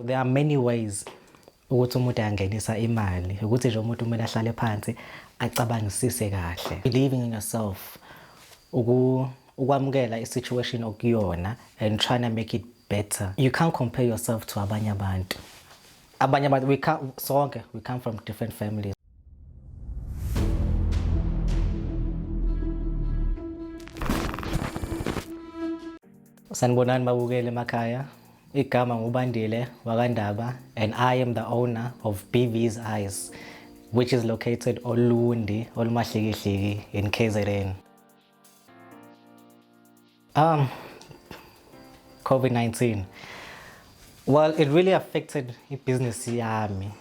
There are many ways ukuthi umuntu angenisa imali ukuthi nje umuntu kumele ahlale phansi acabangisise kahle. Believing in yourself, ukwamukela i-situation okuyona and trying to make it better. You can't compare yourself to abanye abantu. We come from different families. Sanibonani babukeli emakhaya. Igama ngubandile wakandaba and I am the owner of BV's Eyes, which is located Olundi, Olumahlikihliki in KZN. COVID-19. Well, it really affected business yami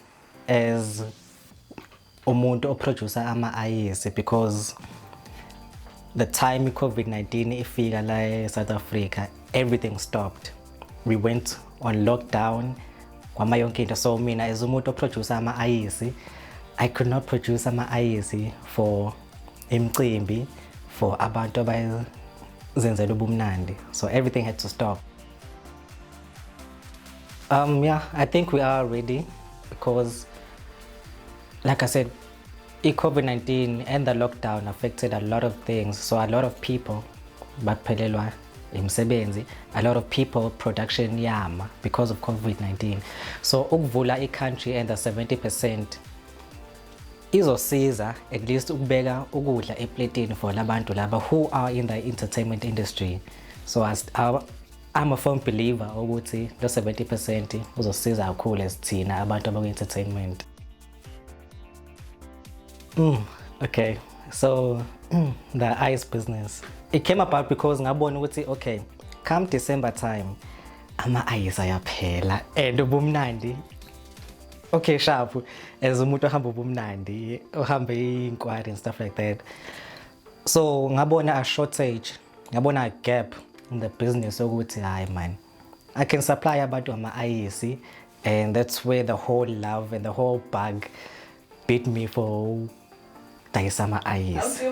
as umuntu oproducer ama-eyes because the time COVID-19 ifika la South Africa, everything stopped. We went on lockdown. Kwama yonke into. So mina as umuntu oproducer ama-eyes, I could not produce ama-eyes for imicimbi, for abantu abayenzela ubumnandi. So everything had to stop. Yeah, I think we are ready because, like I said, COVID-19 and the lockdown affected a lot of things. So a lot of people, baphelelwa imsebenzi, a lot of people production yama because of COVID-19. So ukuvula country and the 70% izosiza at least ukubeka ukudla eplatini for labantu laba who are in the entertainment industry. So I'm a firm believer ukuthi the 70% uzosiza kakhulu esithina abantu abaku-entertainment. Okay, so the eyes business, it came about because ngabona ukuthi okay, come December time ama-eyes ayaphela and ubumnandi. Okay, sharp as umuntu ohamba ubumnandi, ohamba inquiry and stuff like that. So ngabona a shortage, ngabona a gap in the business ukuthi hayi man, I can supply abantu ama-eyes, and that's where the whole love and the whole bug beat me for dayisa ama-eyes.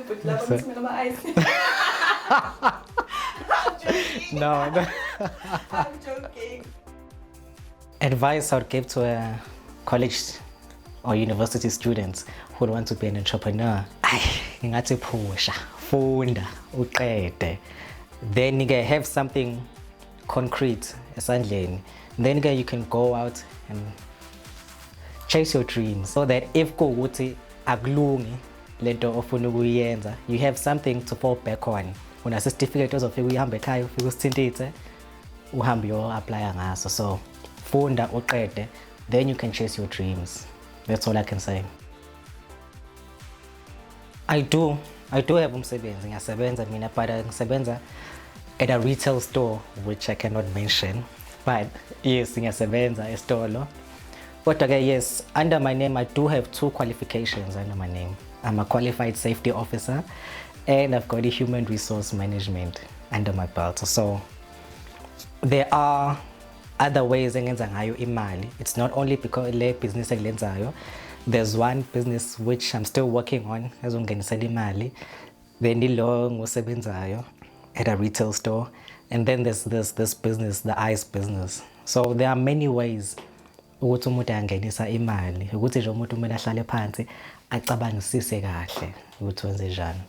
No. I'm joking. Advice I would give to a college or university students who want to be an entrepreneur. Ngingathi phusha, funda, uqede. Then you have something concrete esandleni. Then you can go out and chase your dreams, so that if kuwukuthi akulungi lento ofuna ukuyenza, you have something to fall back on. Una certificate ozofika uyihambe ekhaya ufika usithintithe uhambe yo apply ngaso. So funda uqede, then you can chase your dreams. That's all I can say. I do have umsebenzi. Ngiyasebenza mina, but ngisebenza at a retail store which I cannot mention. But yes, ngiyasebenza estolo. But okay, yes, under my name I do have 2 qualifications under my name. I'm a qualified safety officer and I've got a human resource management under my belt. So there are other ways engenza ngayo imali. It's not only because le business engilenzayo. There's one business which I'm still working on ezongenisela imali. Then ilo ngosebenzayo at a retail store, and then there's this business, the eyes business. So there are many ways ukuthi umuntu angenisa imali, ukuthi nje umuntu kumele ahlale phansi acabangisise kahle ukuthi wenze njani.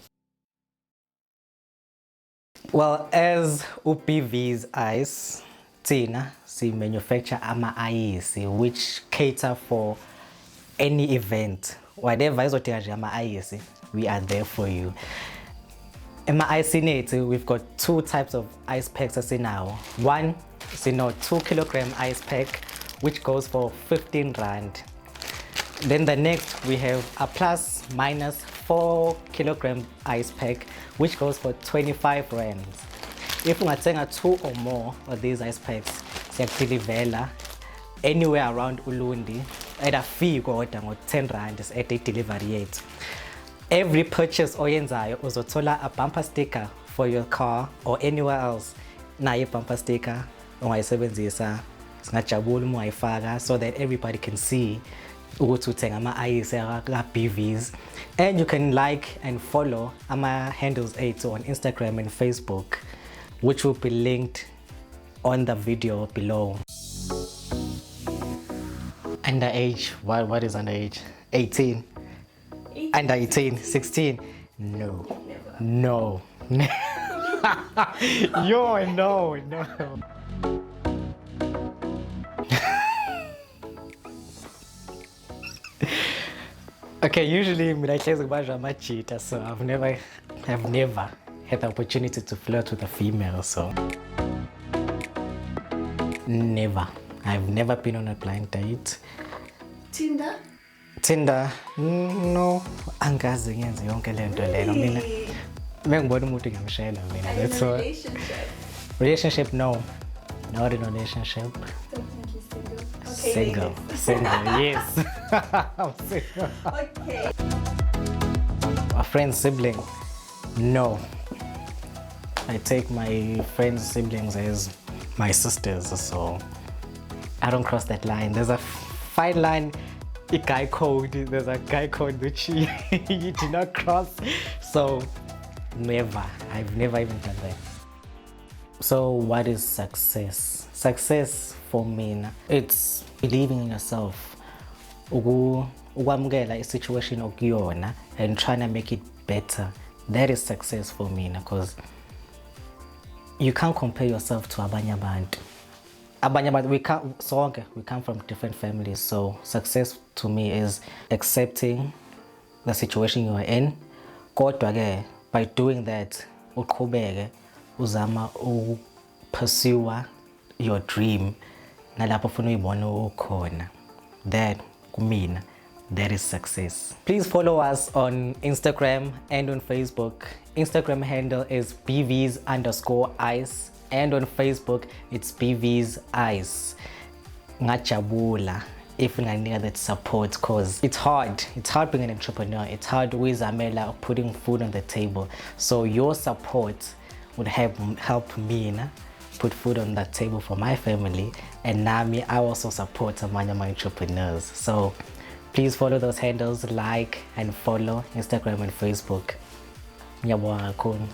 Well, as BV's Eyes, Tina, we manufacture ama-eyes which cater for any event. Whatever is ama-eyes, we are there for you. In my eyes, we've got 2 types of ice packs as in now. One is 2 kilogram ice pack, which goes for 15 rand. Then the next we have a plus minus 4 kilogram ice pack, which goes for 25 rand. If you want 2 or more of these ice packs, siyakudilivela anywhere around Ulundi at a fee or 10 rand is at a delivery rate. Every purchase oyenzayo uzothola a bumper sticker for your car or anywhere else. Naye bumper sticker ongayisebenzisa, singajabula uma uyifaka so that everybody can see ukuthi uthenga ama-eyes ka-BV's. And you can like and follow ama handles 8 on Instagram and Facebook, which will be linked on the video below. Underage. What is underage? 18. Under 18. 16. No. Never. No. Yo, no. Okay, usually I chase a cheater, so I've never had the opportunity to flirt with a female, so never. I've never been on a blind date. Tinder? Tinder? No. Angazi ngenze yonke lento leyo mina. Mengibona umuntu ngamshela mina. Are you in That's a all. relationship? Relationship? No. Not in a relationship. Definitely single. Okay, Single, yes. I'm single. Okay. A friend's sibling? No. I take my friend's siblings as my sisters, so I don't cross that line. There's a fine line, a guy code. There's a guy code which you do not cross. So never. I've never even done that. So what is success? Success for me, it's believing in yourself. Ukwamukela situation okuyona and trying to make it better. That is success for me, because you can't compare yourself to abanye abantu. We come from different families, so success to me is accepting the situation you are in. Kodwa ke, by doing that, uqhubeke uzama pursue your dream nalapho ufuna uyibona ukhona. That kumina, that is success. Please follow us on Instagram and on Facebook. Instagram handle is bvs_ice and on Facebook it's bvs_ice. Ngajabula if nginika that support, because it's hard being an entrepreneur. It's hard with Amela putting food on the table. So your support would help me put food on that table for my family, and Nami, I also support among my entrepreneurs. So please follow those handles, like and follow Instagram and Facebook. Ngiyabonga kakhulu.